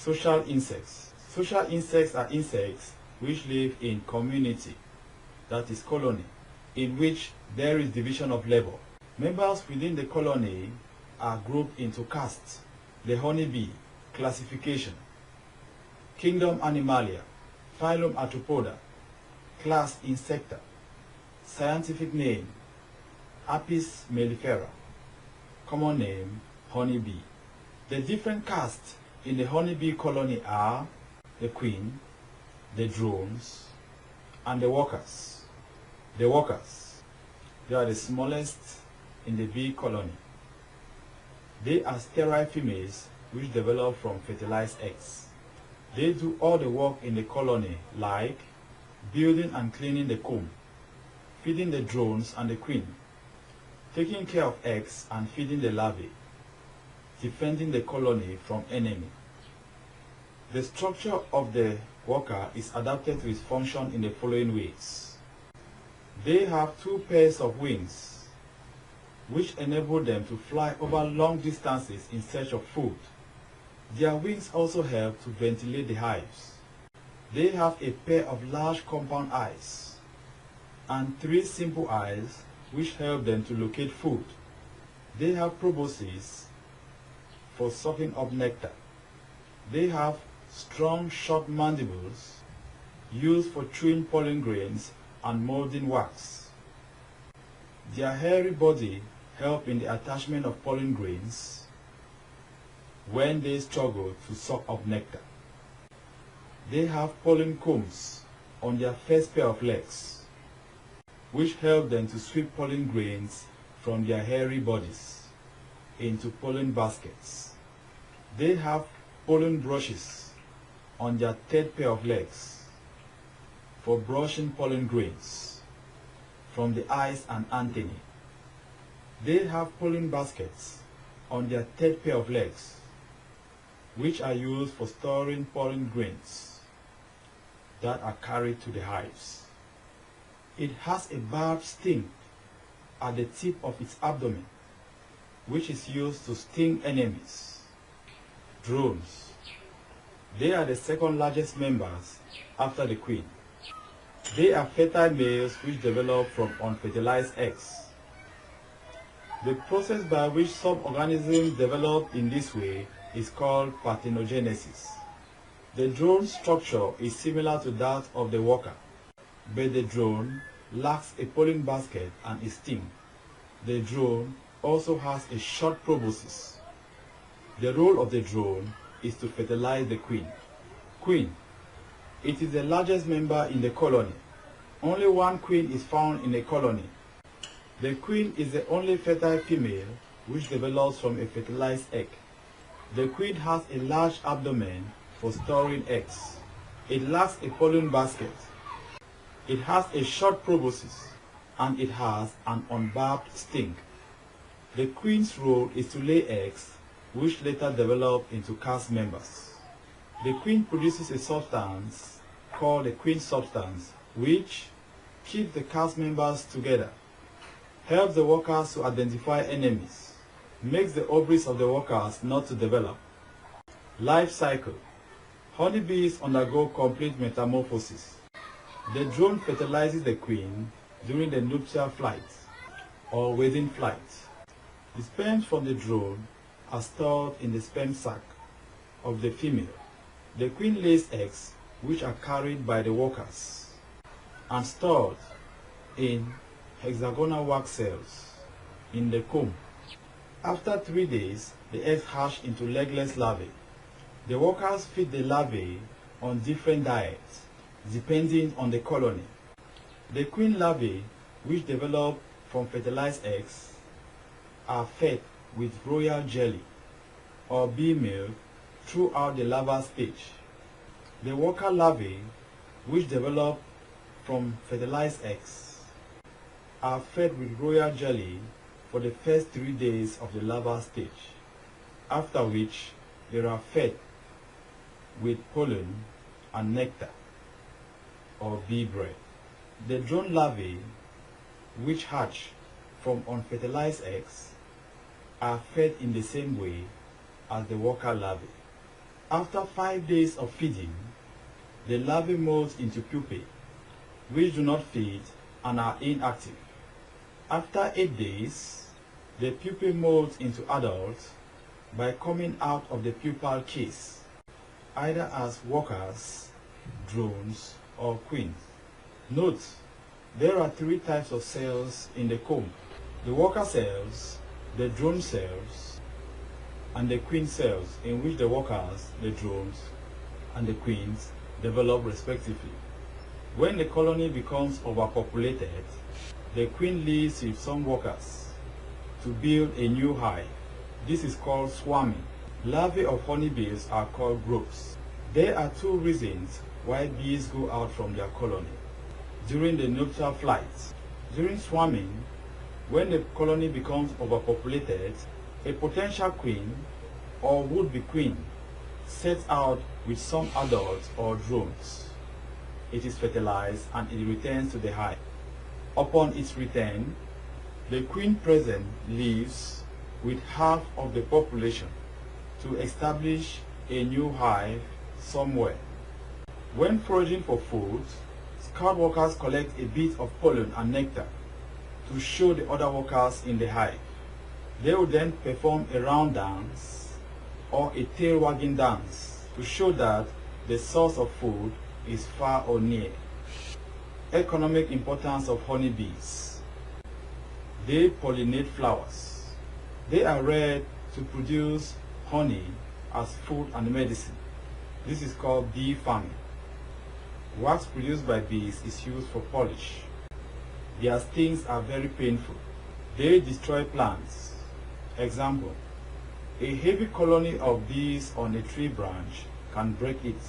Social insects. Social insects are insects which live in community, that is colony, in which there is division of labor. Members within the colony are grouped into castes. The honeybee classification. Kingdom Animalia, phylum Arthropoda, class Insecta, scientific name Apis mellifera, common name honeybee. The different castes in the honeybee colony are the queen, the drones, and the workers. The workers, they are the smallest in the bee colony. They are sterile females which develop from fertilized eggs. They do all the work in the colony, like building and cleaning the comb, feeding the drones and the queen, taking care of eggs and feeding the larvae, defending the colony from enemy. The structure of the worker is adapted to its function in the following ways. They have two pairs of wings, which enable them to fly over long distances in search of food. Their wings also help to ventilate the hives. They have a pair of large compound eyes and three simple eyes which help them to locate food. They have proboscis for sucking up nectar. They have strong short mandibles used for chewing pollen grains and molding wax. Their hairy body help in the attachment of pollen grains when they struggle to suck up nectar. They have pollen combs on their first pair of legs, which help them to sweep pollen grains from their hairy bodies into pollen baskets. They have pollen brushes on their third pair of legs for brushing pollen grains from the eyes and antennae. They have pollen baskets on their third pair of legs, which are used for storing pollen grains that are carried to the hives. It has a barbed sting at the tip of its abdomen, which is used to sting enemies. Drones. They are the second largest members after the queen. They are fertile males which develop from unfertilized eggs. The process by which some organisms develop in this way is called parthenogenesis. The drone structure is similar to that of the worker, but the drone lacks a pollen basket and a sting. The drone also has a short proboscis. The role of the drone is to fertilize the queen. Queen. It is the largest member in the colony. Only one queen is found in a colony. The queen is the only fertile female which develops from a fertilized egg. The queen has a large abdomen for storing eggs. It lacks a pollen basket. It has a short proboscis and it has an unbarbed sting. The queen's role is to lay eggs which later develop into cast members. The queen produces a substance called the queen substance which keeps the cast members together, helps the workers to identify enemies, makes the ovaries of the workers not to develop. Life cycle. Honeybees undergo complete metamorphosis. The drone fertilizes the queen during the nuptial flight or wedding flight. The sperms from the drone are stored in the sperm sac of the female. The queen lays eggs which are carried by the workers and stored in hexagonal wax cells in the comb. After 3 days, the eggs hatch into legless larvae. The workers feed the larvae on different diets, depending on the colony. The queen larvae, which develop from fertilized eggs, are fed with royal jelly or bee milk throughout the larval stage. The worker larvae, which develop from fertilized eggs, are fed with royal jelly for the first 3 days of the larval stage, after which they are fed with pollen and nectar or bee bread. The drone larvae, which hatch from unfertilized eggs, are fed in the same way as the worker larvae. After 5 days of feeding, the larvae molt into pupae, which do not feed and are inactive. After 8 days, the pupae molt into adults by coming out of the pupal case, either as workers, drones, or queens. Note, there are 3 types of cells in the comb: the worker cells, the drone cells, and the queen cells, in which the workers, the drones, and the queens develop respectively. When the colony becomes overpopulated, the queen leaves with some workers to build a new hive. This is called swarming. Larvae of honeybees are called groups. There are 2 reasons why bees go out from their colony during the nuptial flight. During swarming, when the colony becomes overpopulated, a potential queen or would-be queen sets out with some adults or drones. It is fertilized and it returns to the hive. Upon its return, the queen present leaves with half of the population to establish a new hive somewhere. When foraging for food, scout workers collect a bit of pollen and nectar to show the other workers in the hive. They will then perform a round dance or a tail wagging dance to show that the source of food is far or near. Economic importance of honeybees. They pollinate flowers. They are reared to produce honey as food and medicine. This is called bee farming. Wax produced by bees is used for polish. Their stings are very painful. They destroy plants. Example, a heavy colony of bees on a tree branch can break it.